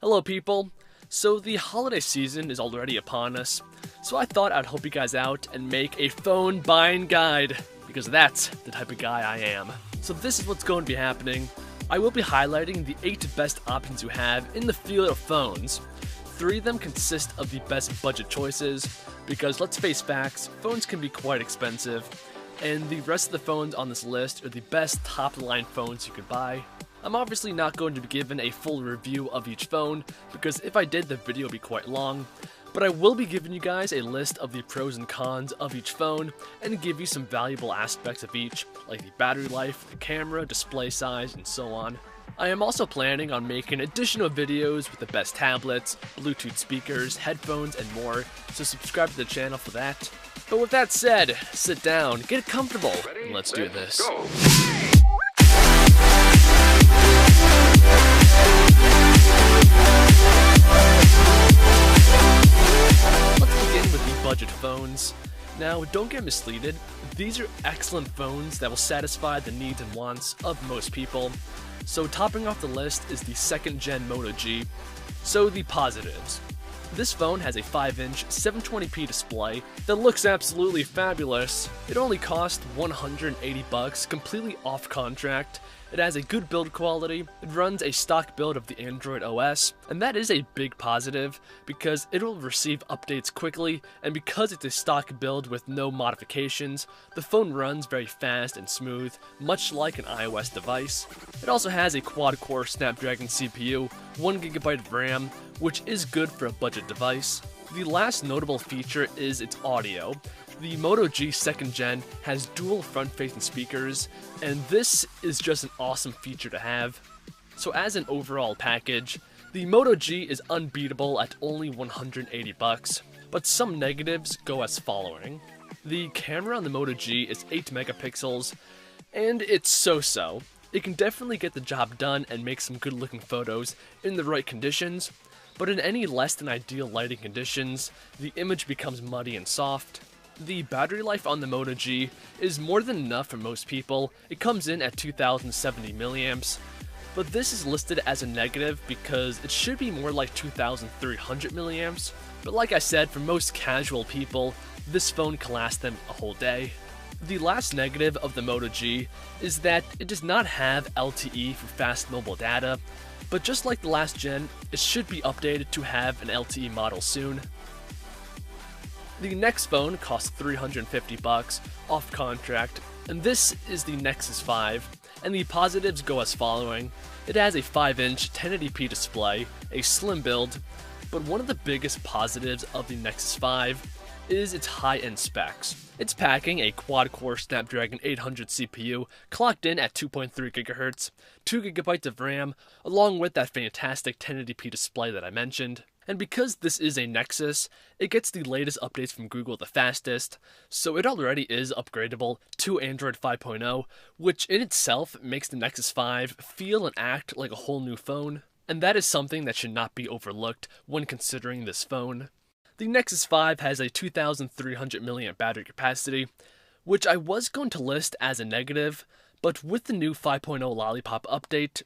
Hello people! So the holiday season is already upon us, so I thought I'd help you guys out and make a phone buying guide, because that's the type of guy I am. So this is what's going to be happening. I will be highlighting the 8 best options you have in the field of phones. 3 of them consist of the best budget choices, because let's face facts, phones can be quite expensive, and the rest of the phones on this list are the best top-of-the-line phones you could buy. I'm obviously not going to be given a full review of each phone, because if I did, the video would be quite long, but I will be giving you guys a list of the pros and cons of each phone, and give you some valuable aspects of each, like the battery life, the camera, display size, and so on. I am also planning on making additional videos with the best tablets, Bluetooth speakers, headphones, and more, so subscribe to the channel for that. But with that said, sit down, get comfortable, and let's do this. Go. Let's begin with the budget phones. Now, don't get misleaded, these are excellent phones that will satisfy the needs and wants of most people. So topping off the list is the 2nd gen Moto G. So the positives. This phone has a 5-inch 720p display that looks absolutely fabulous. It only cost $180, completely off contract. It has a good build quality, it runs a stock build of the Android OS, and that is a big positive because it will receive updates quickly, and because it's a stock build with no modifications, the phone runs very fast and smooth, much like an iOS device. It also has a quad-core Snapdragon CPU, 1GB of RAM, which is good for a budget device. The last notable feature is its audio. The Moto G 2nd Gen has dual front-facing speakers, and this is just an awesome feature to have. So as an overall package, the Moto G is unbeatable at only $180, but some negatives go as following. The camera on the Moto G is 8 megapixels, and it's so-so. It can definitely get the job done and make some good-looking photos in the right conditions, but in any less than ideal lighting conditions, the image becomes muddy and soft. The battery life on the Moto G is more than enough for most people. It comes in at 2070 milliamps, but this is listed as a negative because it should be more like 2300 milliamps. But like I said, for most casual people, this phone can last them a whole day. The last negative of the Moto G is that it does not have LTE for fast mobile data, but just like the last gen, it should be updated to have an LTE model soon. The next phone costs $350 off contract, and this is the Nexus 5, and the positives go as following. It has a 5-inch 1080p display, a slim build, but one of the biggest positives of the Nexus 5 is its high-end specs. It's packing a quad-core Snapdragon 800 CPU clocked in at 2.3 GHz, 2GB of RAM, along with that fantastic 1080p display that I mentioned. And because this is a Nexus, it gets the latest updates from Google the fastest, so it already is upgradable to Android 5.0, which in itself makes the Nexus 5 feel and act like a whole new phone, and that is something that should not be overlooked when considering this phone. The Nexus 5 has a 2300 mAh battery capacity, which I was going to list as a negative, but with the new 5.0 Lollipop update,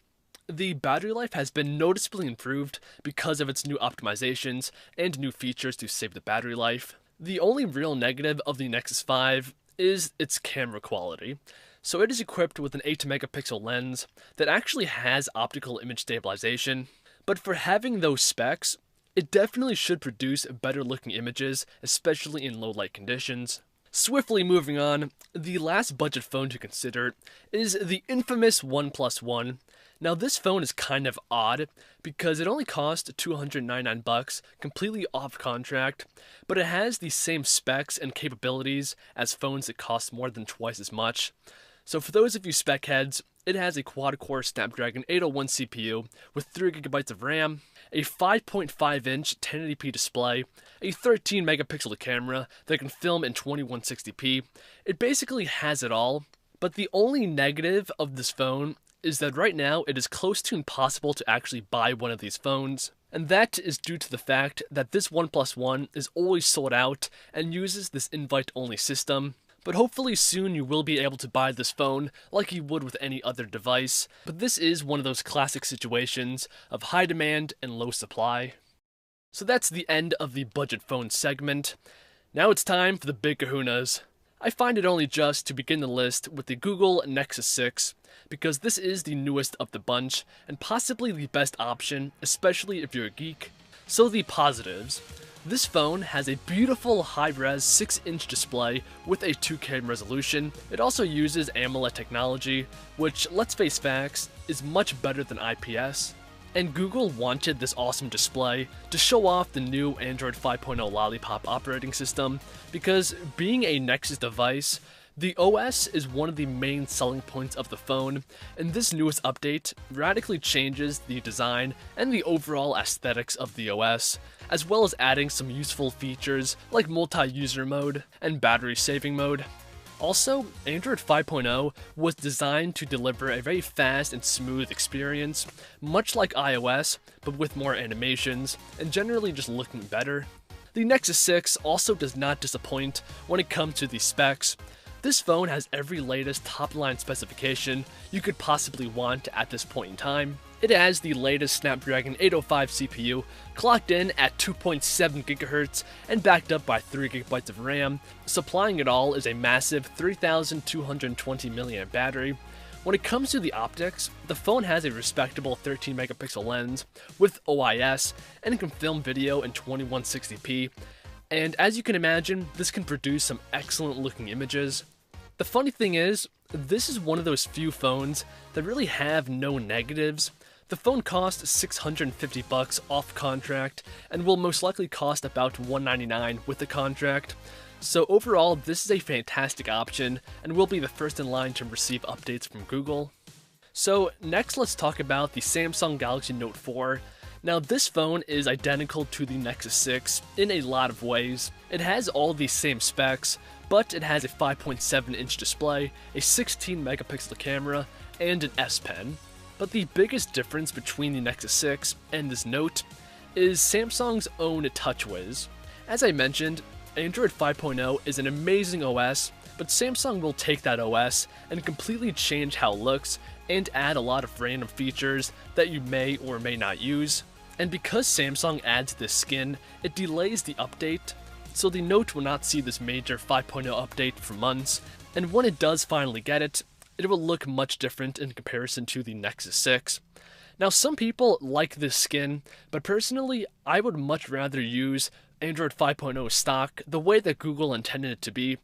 the battery life has been noticeably improved because of its new optimizations and new features to save the battery life. The only real negative of the Nexus 5 is its camera quality. So it is equipped with an 8 megapixel lens that actually has optical image stabilization, but for having those specs, it definitely should produce better looking images, especially in low light conditions. Swiftly moving on, the last budget phone to consider is the infamous OnePlus One. Now this phone is kind of odd because it only costs $299, completely off contract, but it has the same specs and capabilities as phones that cost more than twice as much. So for those of you spec heads, it has a quad-core Snapdragon 801 CPU with 3GB of RAM, a 5.5-inch 1080p display, a 13 megapixel camera that can film in 2160p. It basically has it all, but the only negative of this phone is that right now it is close to impossible to actually buy one of these phones. And that is due to the fact that this OnePlus One is always sold out and uses this invite-only system. But hopefully soon you will be able to buy this phone like you would with any other device. But this is one of those classic situations of high demand and low supply. So that's the end of the budget phone segment. Now it's time for the big kahunas. I find it only just to begin the list with the Google Nexus 6, because this is the newest of the bunch, and possibly the best option, especially if you're a geek. So the positives. This phone has a beautiful high-res 6-inch display with a 2K resolution. It also uses AMOLED technology, which, let's face facts, is much better than IPS. And Google wanted this awesome display to show off the new Android 5.0 Lollipop operating system, because being a Nexus device, the OS is one of the main selling points of the phone, and this newest update radically changes the design and the overall aesthetics of the OS, as well as adding some useful features like multi-user mode and battery saving mode. Also, Android 5.0 was designed to deliver a very fast and smooth experience, much like iOS, but with more animations, and generally just looking better. The Nexus 6 also does not disappoint when it comes to the specs. This phone has every latest top-line specification you could possibly want at this point in time. It has the latest Snapdragon 805 CPU, clocked in at 2.7 GHz and backed up by 3 GB of RAM. Supplying it all is a massive 3220 mAh battery. When it comes to the optics, the phone has a respectable 13 megapixel lens with OIS and can film video in 2160p. And as you can imagine, this can produce some excellent looking images. The funny thing is, this is one of those few phones that really have no negatives. The phone costs $650 off contract and will most likely cost about $199 with the contract. So overall, this is a fantastic option and will be the first in line to receive updates from Google. So next, let's talk about the Samsung Galaxy Note 4. Now this phone is identical to the Nexus 6 in a lot of ways. It has all the same specs, but it has a 5.7-inch display, a 16 megapixel camera, and an S Pen. But the biggest difference between the Nexus 6 and this Note is Samsung's own TouchWiz. As I mentioned, Android 5.0 is an amazing OS, but Samsung will take that OS and completely change how it looks and add a lot of random features that you may or may not use. And because Samsung adds this skin, it delays the update, so the Note will not see this major 5.0 update for months, and when it does finally get it, it will look much different in comparison to the Nexus 6. Now some people like this skin, but personally I would much rather use Android 5.0 stock the way that Google intended it to be.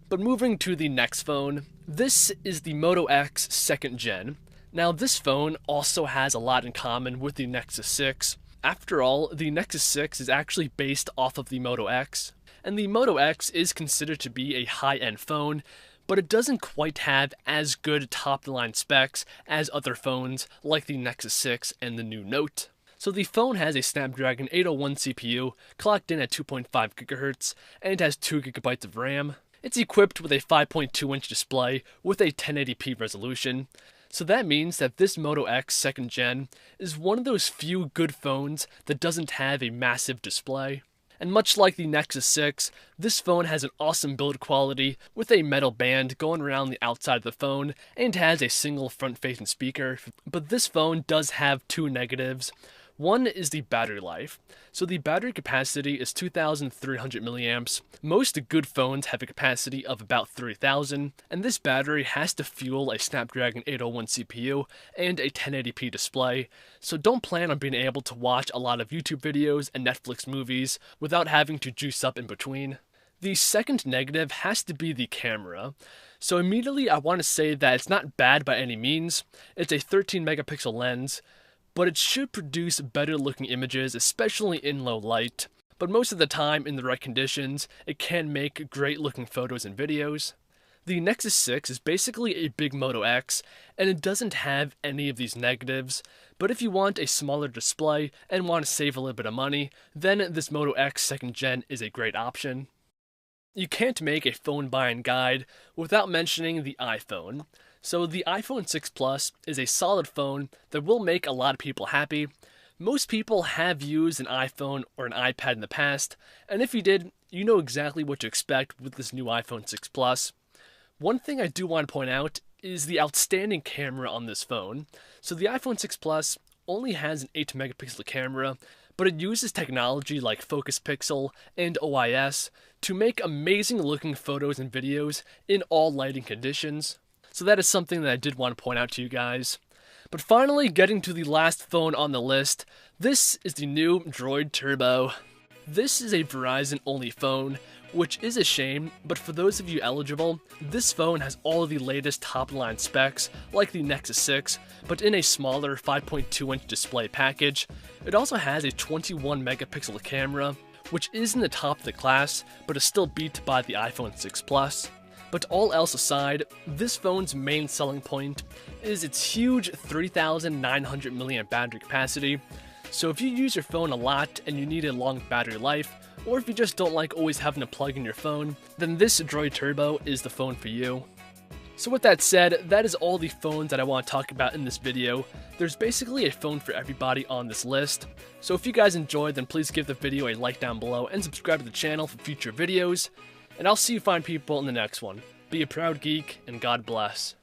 But moving to the next phone, this is the Moto X 2nd Gen. Now this phone also has a lot in common with the Nexus 6. After all, the Nexus 6 is actually based off of the Moto X, and the Moto X is considered to be a high-end phone, but it doesn't quite have as good top-line specs as other phones like the Nexus 6 and the new Note. So the phone has a Snapdragon 801 CPU clocked in at 2.5 GHz and has 2 GB of RAM. It's equipped with a 5.2-inch display with a 1080p resolution. So that means that this Moto X 2nd Gen is one of those few good phones that doesn't have a massive display. And much like the Nexus 6, this phone has an awesome build quality with a metal band going around the outside of the phone and has a single front-facing speaker. But this phone does have two negatives. One is the battery life. So the battery capacity is 2,300 milliamps. Most good phones have a capacity of about 3,000, and this battery has to fuel a Snapdragon 801 CPU and a 1080p display, so don't plan on being able to watch a lot of YouTube videos and Netflix movies without having to juice up in between. The second negative has to be the camera. So immediately I want to say that it's not bad by any means. It's a 13 megapixel lens, but it should produce better looking images, especially in low light. But most of the time, in the right conditions, it can make great looking photos and videos. The Nexus 6 is basically a big Moto X, and it doesn't have any of these negatives, but if you want a smaller display and want to save a little bit of money, then this Moto X 2nd Gen is a great option. You can't make a phone buying guide without mentioning the iPhone. So the iPhone 6 Plus is a solid phone that will make a lot of people happy. Most people have used an iPhone or an iPad in the past, and if you did, you know exactly what to expect with this new iPhone 6 Plus. One thing I do want to point out is the outstanding camera on this phone. So the iPhone 6 Plus only has an 8 megapixel camera, but it uses technology like Focus Pixel and OIS to make amazing looking photos and videos in all lighting conditions. So that is something that I did want to point out to you guys. But finally, getting to the last phone on the list, this is the new Droid Turbo. This is a Verizon only phone, which is a shame, but for those of you eligible, this phone has all of the latest top-line specs, like the Nexus 6, but in a smaller 5.2-inch display package. It also has a 21-megapixel camera, which is in the top of the class, but is still beat by the iPhone 6 Plus. But all else aside, this phone's main selling point is its huge 3,900 mAh battery capacity. So if you use your phone a lot and you need a long battery life, or if you just don't like always having to plug in your phone, then this Droid Turbo is the phone for you. So with that said, that is all the phones that I want to talk about in this video. There's basically a phone for everybody on this list. So if you guys enjoyed, then please give the video a like down below and subscribe to the channel for future videos. And I'll see you fine people in the next one. Be a proud geek, and God bless.